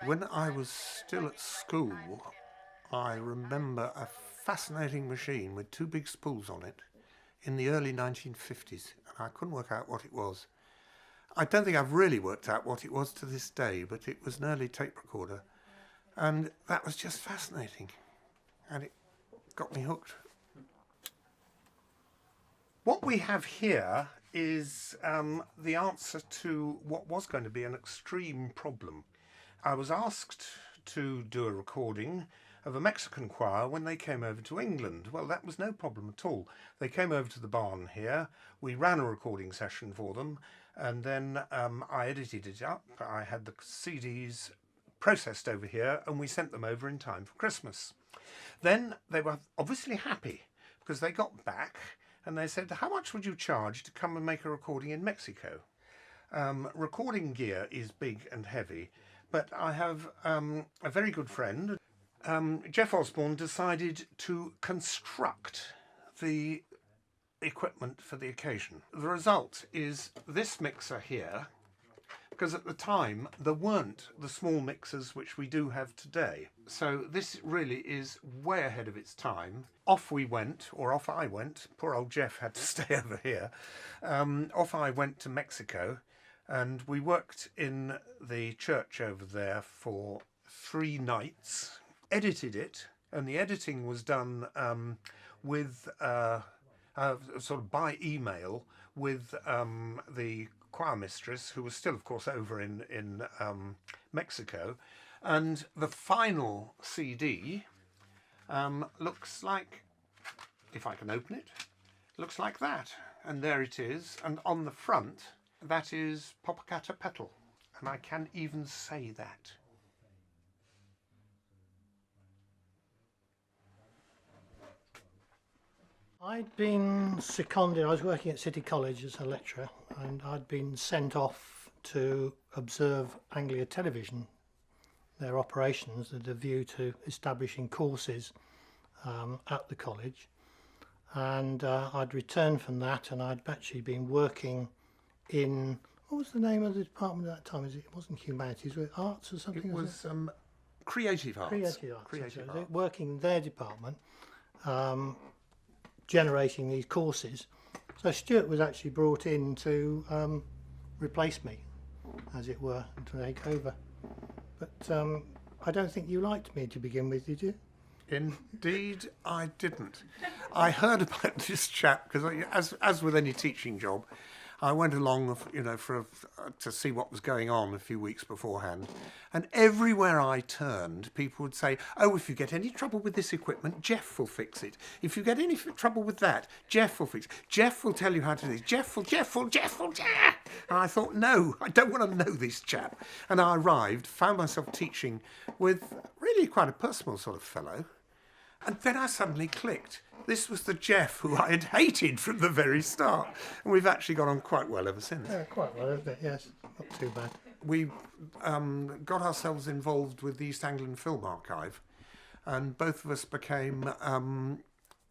When I was still at school, I remember a fascinating machine with two big spools on it in the early 1950s, and I couldn't work out what it was. I don't think I've really worked out what it was to this day, but it was an early tape recorder, and that was just fascinating, and it got me hooked. What we have here is the answer to what was going to be an extreme problem. I was asked to do a recording of a Mexican choir when they came over to England. Well, that was no problem at all. They came over to the barn here, we ran a recording session for them, and then I edited it up. I had the CDs processed over here, and we sent them over in time for Christmas. Then they were obviously happy, because they got back and they said, "How much would you charge to come and make a recording in Mexico?" Recording gear is big and heavy, but I have a very good friend. Geoff Osborne decided to construct the equipment for the occasion. The result is this mixer here, because at the time there weren't the small mixers which we do have today. So this really is way ahead of its time. Off we went, or off I went. Poor old Geoff had to stay over here. Off I went to Mexico, and we worked in the church over there for 3 nights, edited it, and the editing was done with sort of by email with the choir mistress, who was still, of course, over in Mexico. And the final CD looks like, if I can open it, looks like that. And there it is. And on the front, that is Popocatépetl. And I can even say that. I'd been seconded, I was working at City College as a lecturer, and I'd been sent off to observe Anglia Television, their operations, with a view to establishing courses at the college. And I'd returned from that, and I'd actually been working in, what was the name of the department at that time? It wasn't humanities, was it arts or something? It was creative arts. Creative arts. Working in their department, generating these courses. So Stewart was actually brought in to replace me, as it were, and to take over. But I don't think you liked me to begin with, did you? Indeed, I didn't. I heard about this chap because, as with any teaching job, I went along, to see what was going on a few weeks beforehand, and everywhere I turned, people would say, "Oh, if you get any trouble with this equipment, Geoff will fix it. If you get any trouble with that, Geoff will fix it. Geoff will tell you how to do this. Geoff will. And I thought, no, I don't want to know this chap. And I arrived, found myself teaching with really quite a personal sort of fellow, and then I suddenly clicked. This was the Geoff who I had hated from the very start. And we've actually got on quite well ever since. Yeah, quite well, isn't it? Yes, not too bad. We got ourselves involved with the East Anglian Film Archive, and both of us became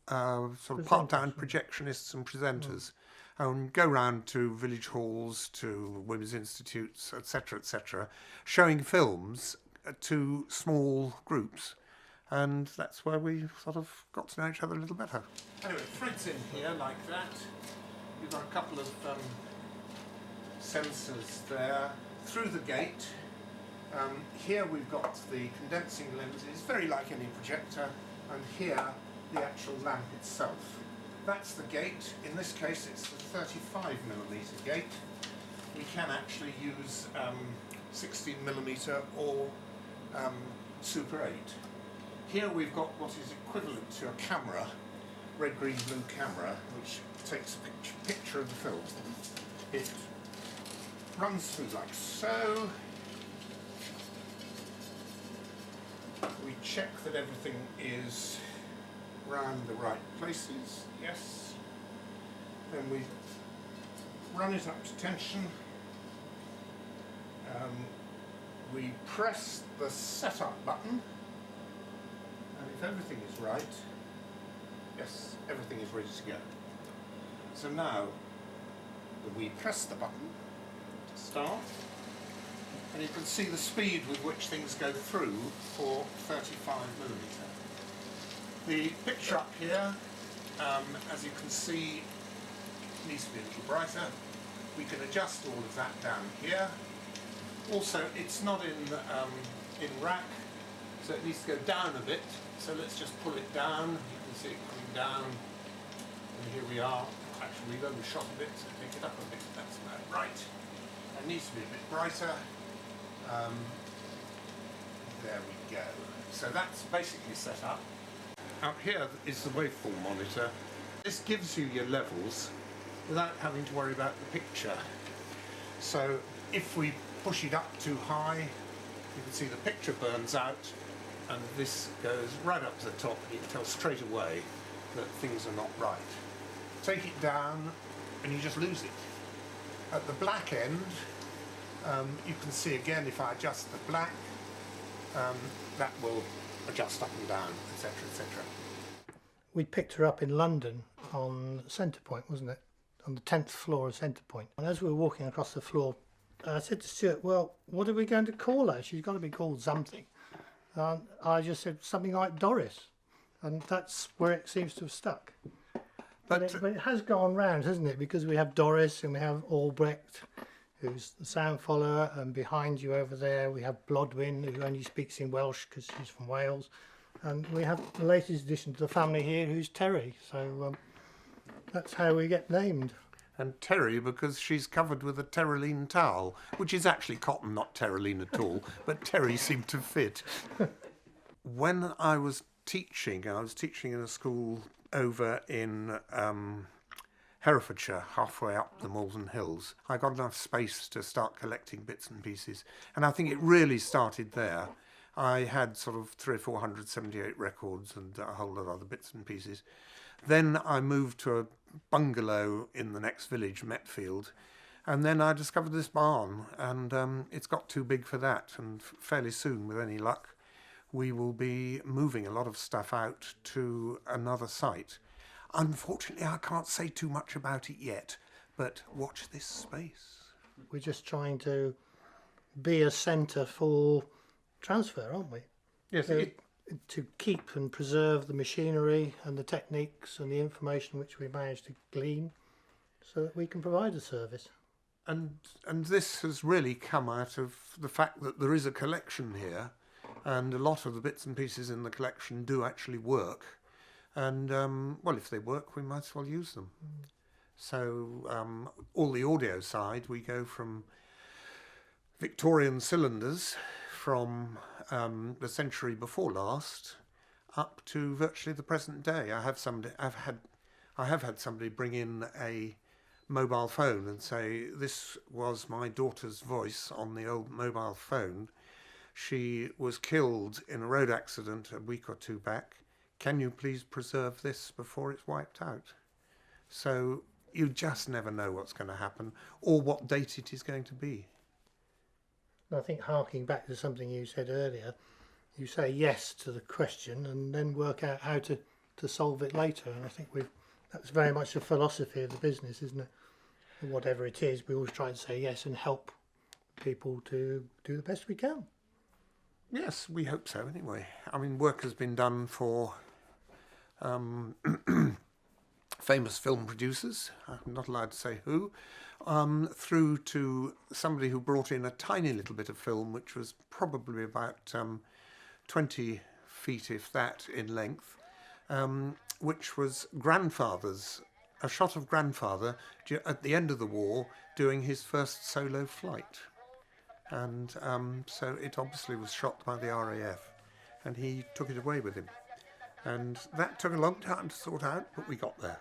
sort of part-time projectionists and presenters. And go round to village halls, to women's institutes, etc., showing films to small groups. And that's where we sort of got to know each other a little better. Anyway, threads in here like that. You've got a couple of sensors there. Through the gate. Here we've got the condensing lenses, very like any projector. And here, the actual lamp itself. That's the gate. In this case, it's the 35mm gate. We can actually use 16mm or Super 8. Here we've got what is equivalent to a camera, red, green, blue camera, which takes a picture of the film. It runs through like so. We check that everything is round the right places, yes. Then we run it up to tension. We press the setup button. And if everything is right, yes, everything is ready to go. So now we press the button to start. And you can see the speed with which things go through for 35mm. The picture up here, as you can see, needs to be a little brighter. We can adjust all of that down here. Also, it's not in rack, so it needs to go down a bit. So let's just pull it down. You can see it coming down. And here we are. Actually, we've overshot a bit, so take it up a bit. That's about right. It needs to be a bit brighter. There we go. So that's basically set up. Out here is the waveform monitor. This gives you your levels without having to worry about the picture. So if we push it up too high, you can see the picture burns out, and this goes right up to the top, and you can tell straight away that things are not right. Take it down and you just lose it. At the black end, you can see again, if I adjust the black, that will adjust up and down, etc., etc. We picked her up in London on Centrepoint, wasn't it? On the 10th floor of Centrepoint. And as we were walking across the floor, I said to Stewart, well, what are we going to call her? She's got to be called something. And I just said something like Doris. And that's where it seems to have stuck. But it has gone round, hasn't it? Because we have Doris and we have Albrecht, who's the sound follower, and behind you over there we have Blodwyn, who only speaks in Welsh because she's from Wales. And we have the latest addition to the family here, who's Terry. So that's how we get named. And Terry because she's covered with a terraline towel, which is actually cotton, not terraline at all, but Terry seemed to fit. When I was teaching in a school over in Herefordshire, halfway up the Malvern Hills. I got enough space to start collecting bits and pieces, and I think it really started there. I had sort of 300 or 478 records and a whole lot of other bits and pieces. Then I moved to a bungalow in the next village, Metfield, and then I discovered this barn, and it's got too big for that, and fairly soon, with any luck, we will be moving a lot of stuff out to another site. Unfortunately, I can't say too much about it yet, but watch this space. We're just trying to be a centre for transfer, aren't we? Yes, to keep and preserve the machinery and the techniques and the information which we managed to glean so that we can provide a service. And this has really come out of the fact that there is a collection here, and a lot of the bits and pieces in the collection do actually work. And, well, if they work, we might as well use them. So all the audio side, we go from Victorian cylinders from the century before last up to virtually the present day. I have had somebody bring in a mobile phone and say, this was my daughter's voice on the old mobile phone. She was killed in a road accident a week or two back. Can you please preserve this before it's wiped out? So you just never know what's going to happen or what date it is going to be. I think harking back to something you said earlier, you say yes to the question and then work out how to solve it later. And I think that's very much the philosophy of the business, isn't it? And whatever it is, we always try to say yes and help people to do the best we can. Yes, we hope so anyway. I mean, work has been done for famous film producers, I'm not allowed to say who, through to somebody who brought in a tiny little bit of film, which was probably about 20 feet, if that, in length, which was grandfather's, a shot of grandfather at the end of the war doing his first solo flight. And so it obviously was shot by the RAF, and he took it away with him. And that took a long time to sort out, but we got there.